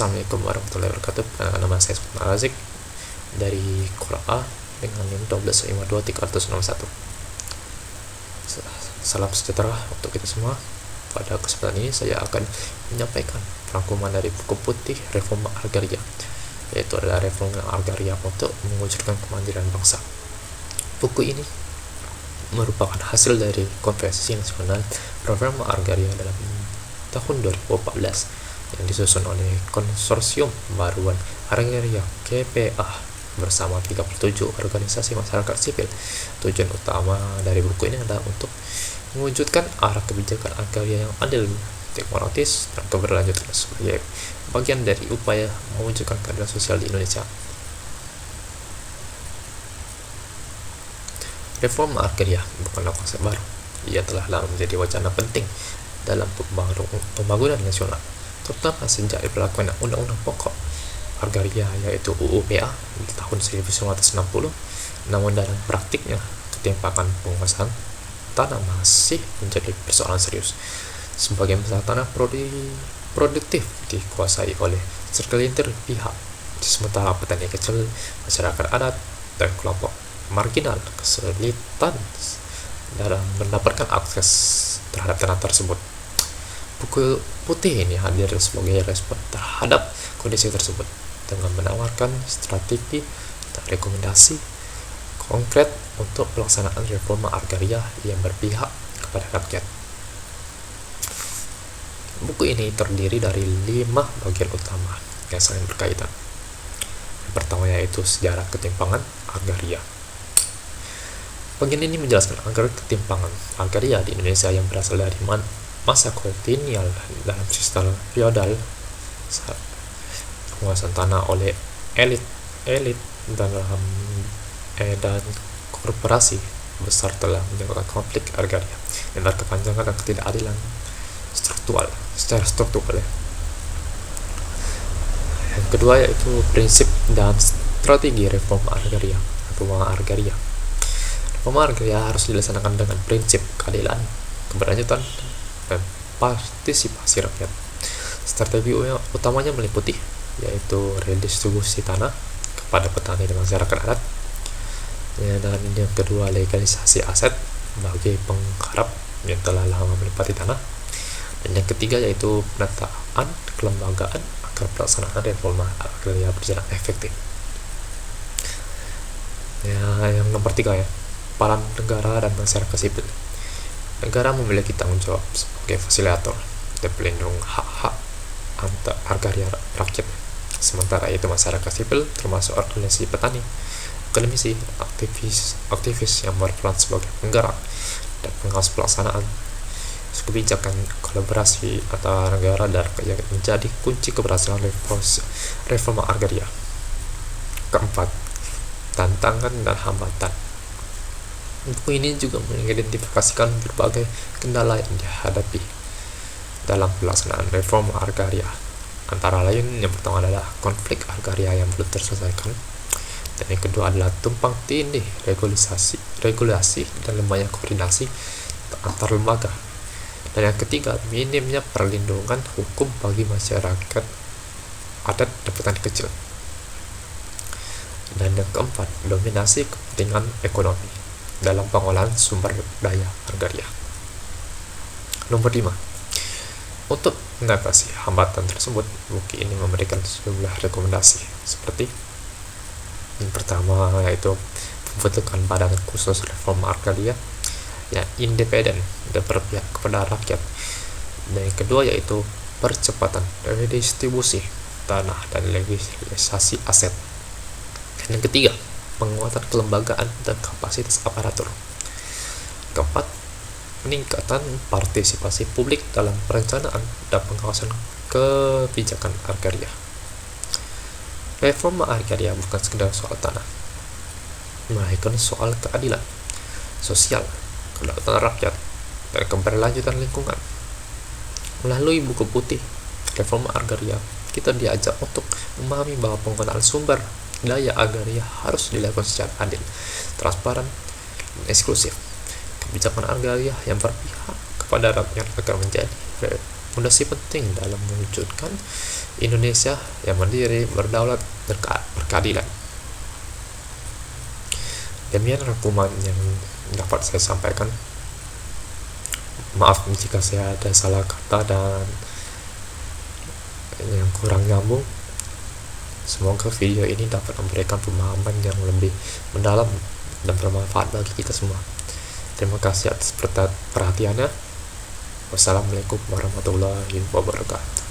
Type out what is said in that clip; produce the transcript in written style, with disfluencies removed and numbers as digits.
Assalamualaikum warahmatullahi wabarakatuh. Nama saya Sultan Razik dari Quran dengan NIM 1252361. Salam sejahtera untuk kita semua. Pada kesempatan ini saya akan menyampaikan rangkuman dari buku putih Reforma Agraria, yaitu adalah Reforma Agraria untuk mewujudkan kemandirian bangsa. Buku ini merupakan hasil dari Konferensi Nasional Reforma Agraria dalam tahun 2014 yang disusun oleh Konsorsium Pembaruan Agraria KPA bersama 37 organisasi masyarakat sipil. Tujuan utama dari buku ini adalah untuk mewujudkan arah kebijakan agraria yang adil, demokratis, dan keberlanjutan sebagai bagian dari upaya mewujudkan keadilan sosial di Indonesia. Reforma agraria bukanlah konsep baru. Ia telah lama menjadi wacana penting dalam pembangunan nasional, terutama sejak diberlakukan Undang-Undang Pokok Agraria yaitu UU-PA di tahun 1960. Namun dalam praktiknya, ketimpangan penguasaan tanah masih menjadi persoalan serius. Sebagian besar tanah produktif dikuasai oleh segelintir pihak, sementara petani kecil, masyarakat adat, dan kelompok marginal kesulitan dalam mendapatkan akses terhadap tanah tersebut. Buku putih ini hadir sebagai respon terhadap kondisi tersebut dengan menawarkan strategi dan rekomendasi konkret untuk pelaksanaan reforma agraria yang berpihak kepada rakyat. Buku ini terdiri dari 5 bagian utama yang saling berkaitan. Yang pertama yaitu sejarah ketimpangan agraria. Bagian ini menjelaskan agar ketimpangan agraria di Indonesia yang berasal dari masa kolonial dalam sistem feodal, penguasaan tanah oleh elit dan korporasi besar telah menyebabkan konflik agraria dan berkepanjangan dan ketidakadilan secara struktural. Yang kedua yaitu prinsip dan strategi reforma agraria. Reforma agraria harus dilaksanakan dengan prinsip keadilan, keberlanjutan, dan partisipasi rakyat. Strategi utamanya meliputi yaitu redistribusi tanah kepada petani dan masyarakat adat, dan yang kedua legalisasi aset bagi penggarap yang telah lama menempati tanah, dan yang ketiga yaitu penataan kelembagaan agar pelaksanaan reforma agraria berjalan efektif. Yang nomor 3 ya, peran negara dan masyarakat sipil. Negara memiliki tanggung jawab sebagai fasilitator dan pelindung hak-hak agraria rakyat. Sementara itu masyarakat sipil termasuk organisasi petani, akademisi, aktivis yang berperan sebagai penggerak dan pengawas pelaksanaan kebijakan. Kolaborasi antara negara dan rakyat menjadi kunci keberhasilan reforma agraria. Keempat, tantangan dan hambatan. Buku ini juga mengidentifikasikan berbagai kendala yang dihadapi dalam pelaksanaan reforma agraria. Antara lain, yang pertama adalah konflik agraria yang belum terselesaikan, dan yang kedua adalah tumpang tindih regulasi dan lemahnya koordinasi antar lembaga, dan yang ketiga minimnya perlindungan hukum bagi masyarakat adat dan petani kecil, dan yang keempat dominasi kepentingan ekonomi dalam pengolahan sumber daya agraria. Nomor 5. Untuk mengatasi hambatan tersebut, buku ini memberikan sejumlah rekomendasi seperti yang pertama yaitu pembentukan badan khusus reforma agraria yang independen dan berpihak kepada rakyat, dan yang kedua yaitu percepatan redistribusi tanah dan legalisasi aset, dan yang ketiga penguatan kelembagaan dan kapasitas aparatur. Keempat, peningkatan partisipasi publik dalam perencanaan dan pengawasan kebijakan agraria. Reforma agraria bukan sekedar soal tanah, melainkan soal keadilan sosial, kedaulatan rakyat, dan keberlanjutan lingkungan. Melalui buku putih Reforma Agraria, kita diajak untuk memahami bahwa penggunaan sumber daya agraria harus dilakukan secara adil, transparan, dan eksklusif. Kebijakan agraria yang berpihak kepada rakyat akan menjadi fondasi penting dalam mewujudkan Indonesia yang mandiri, berdaulat, dan berkeadilan. Demikian rangkuman yang dapat saya sampaikan. Maaf jika saya ada salah kata dan yang kurang nyambung. Semoga video ini dapat memberikan pemahaman yang lebih mendalam dan bermanfaat bagi kita semua. Terima kasih atas perhatiannya. Wassalamualaikum warahmatullahi wabarakatuh.